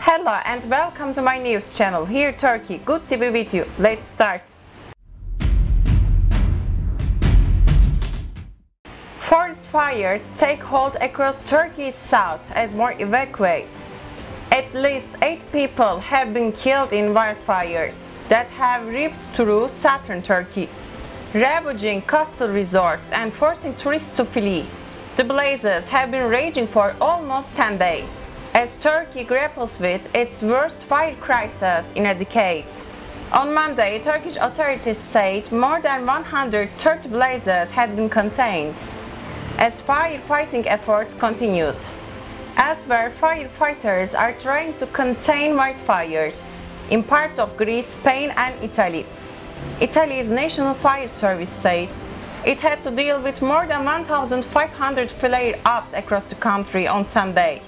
Hello and welcome to my news channel. Here Turkey, good to be with you. Let's start. Forest fires take hold across Turkey's south as more evacuate. At least 8 people have been killed in wildfires that have ripped through southern Turkey, ravaging coastal resorts and forcing tourists to flee. The blazes have been raging for almost 10 days, as Turkey grapples with its worst fire crisis in a decade. On Monday, Turkish authorities said more than 130 blazes had been contained, as firefighting efforts continued. Elsewhere, firefighters are trying to contain wildfires in parts of Greece, Spain and Italy. Italy's National Fire Service said it had to deal with more than 1,500 flare-ups across the country on Sunday.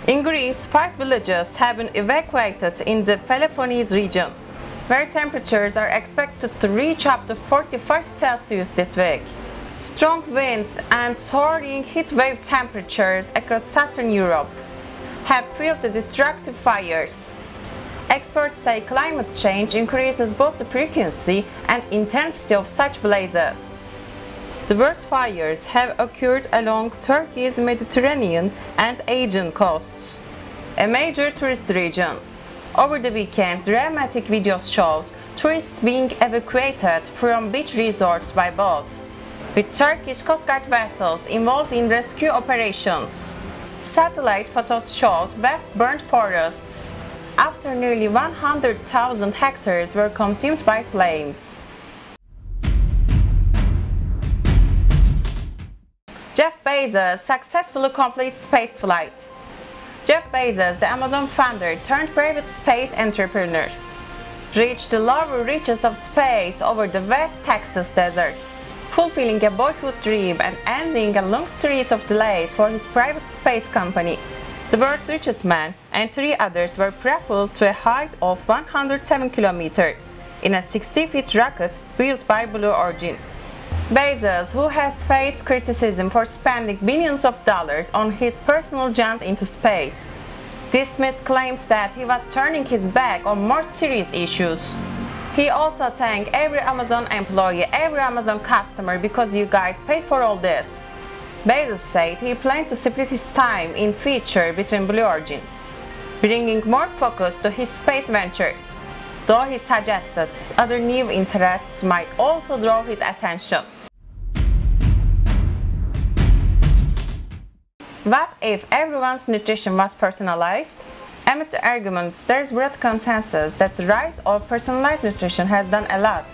In Greece, 5 villages have been evacuated in the Peloponnese region, where temperatures are expected to reach up to 45 Celsius this week. Strong winds and soaring heatwave temperatures across southern Europe have fueled the destructive fires. Experts say climate change increases both the frequency and intensity of such blazes. The worst fires have occurred along Turkey's Mediterranean and Aegean coasts, a major tourist region. Over the weekend, dramatic videos showed tourists being evacuated from beach resorts by boat, with Turkish Coast Guard vessels involved in rescue operations. Satellite photos showed vast burnt forests after nearly 100,000 hectares were consumed by flames. Jeff Bezos successfully completes spaceflight. Jeff Bezos, the Amazon founder turned private space entrepreneur, reached the lower reaches of space over the West Texas desert, fulfilling a boyhood dream and ending a long series of delays for his private space company. The world's richest man and 3 others were propelled to a height of 107 km in a 60-foot rocket built by Blue Origin. Bezos, who has faced criticism for spending billions of dollars on his personal jaunt into space, dismissed claims that he was turning his back on more serious issues. He also thanked every Amazon employee, every Amazon customer because you guys paid for all this. Bezos said he planned to split his time in future between Blue Origin, bringing more focus to his space venture, though he suggested other new interests might also draw his attention. What if everyone's nutrition was personalized? Amid the arguments, there is broad consensus that the rise of personalized nutrition has done a lot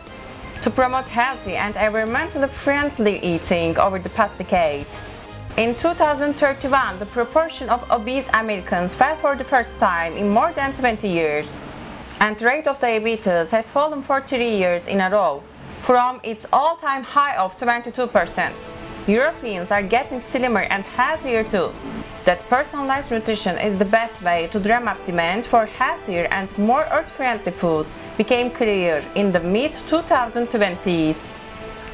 to promote healthy and environmentally friendly eating over the past decade. In 2031, the proportion of obese Americans fell for the first time in more than 20 years, and the rate of diabetes has fallen for 3 years in a row, from its all-time high of 22%. Europeans are getting slimmer and healthier too. That personalized nutrition is the best way to drum up demand for healthier and more earth-friendly foods became clear in the mid-2020s.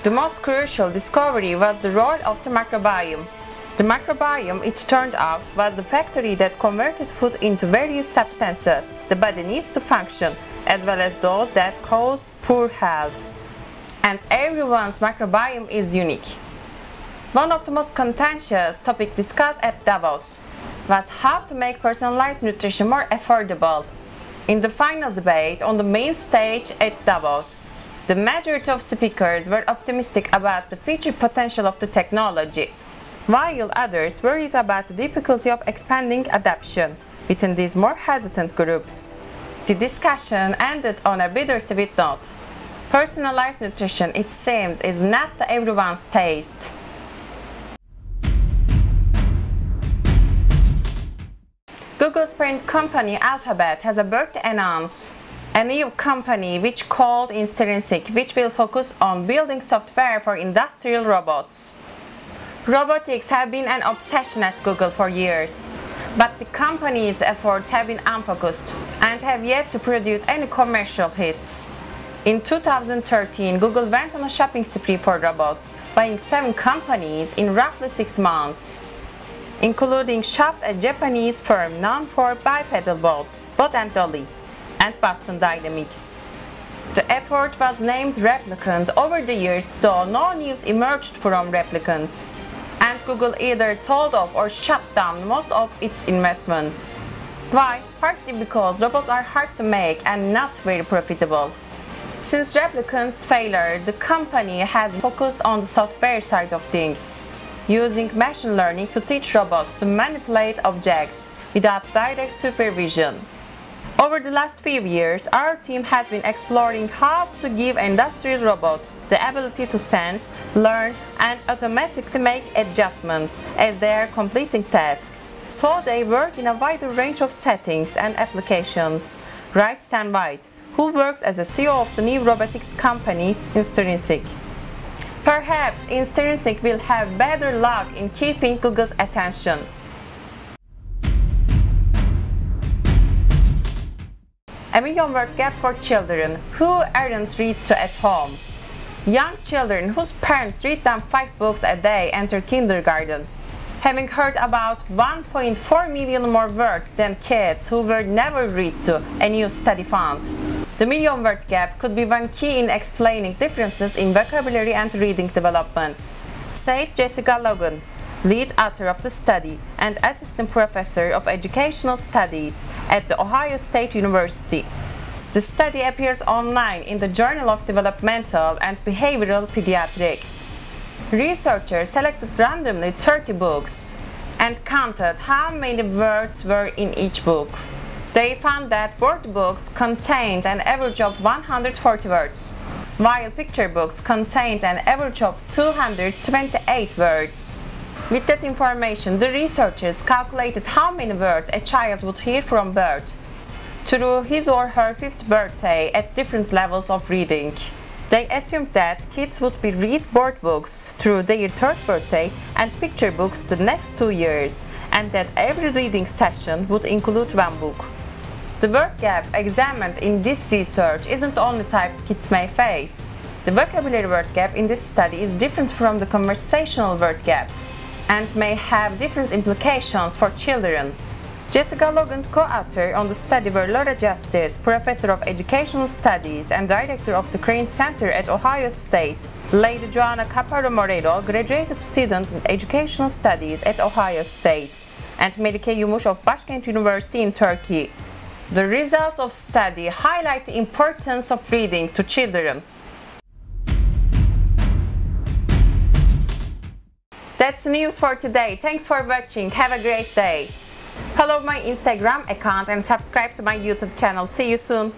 The most crucial discovery was the role of the microbiome. The microbiome, it turned out, was the factory that converted food into various substances the body needs to function, as well as those that cause poor health. And everyone's microbiome is unique. One of the most contentious topics discussed at Davos was how to make personalized nutrition more affordable. In the final debate on the main stage at Davos, the majority of speakers were optimistic about the future potential of the technology, while others worried about the difficulty of expanding adoption within these more hesitant groups. The discussion ended on a bittersweet note. Personalized nutrition, it seems, is not to everyone's taste. Google's parent company Alphabet has about to announce a new company which called Intrinsic, which will focus on building software for industrial robots. Robotics have been an obsession at Google for years, but the company's efforts have been unfocused and have yet to produce any commercial hits. In 2013, Google went on a shopping spree for robots, buying 7 companies in roughly 6 months. including Shaft, a Japanese firm known for bipedal boats, Bot and Dolly, and Boston Dynamics. The effort was named Replicant over the years, though no news emerged from Replicant, and Google either sold off or shut down most of its investments. Why? Partly because robots are hard to make and not very profitable. Since Replicant's failure, the company has focused on the software side of things, using machine learning to teach robots to manipulate objects without direct supervision. Over the last few years, our team has been exploring how to give industrial robots the ability to sense, learn, and automatically make adjustments as they are completing tasks, so they work in a wider range of settings and applications, writes Stan White, who works as a CEO of the new robotics company Intrinsic. Perhaps Intrinsic will have better luck in keeping Google's attention. A million-word gap for children who aren't read to at home. Young children whose parents read them 5 books a day enter kindergarten, having heard about 1.4 million more words than kids who were never read to, a new study found. The million-word gap could be one key in explaining differences in vocabulary and reading development, said Jessica Logan, lead author of the study and assistant professor of educational studies at the Ohio State University. The study appears online in the Journal of Developmental and Behavioral Pediatrics. Researchers selected randomly 30 books and counted how many words were in each book. They found that word books contained an average of 140 words, while picture books contained an average of 228 words. With that information, the researchers calculated how many words a child would hear from birth through his or her 5th birthday at different levels of reading. They assumed that kids would be read word books through their 3rd birthday and picture books the next 2 years, and that every reading session would include 1 book. The word gap examined in this research isn't the only type kids may face. The vocabulary word gap in this study is different from the conversational word gap and may have different implications for children. Jessica Logan's co-author on the study were Laura Justice, professor of educational studies and director of the Crane Center at Ohio State, Lady Joanna Caparo Moreno, graduate student in educational studies at Ohio State, and Melike Yumuş of Başkent University in Turkey. The results of study highlight the importance of reading to children. That's news for today. Thanks for watching. Have a great day. Follow my Instagram account and subscribe to my YouTube channel. See you soon.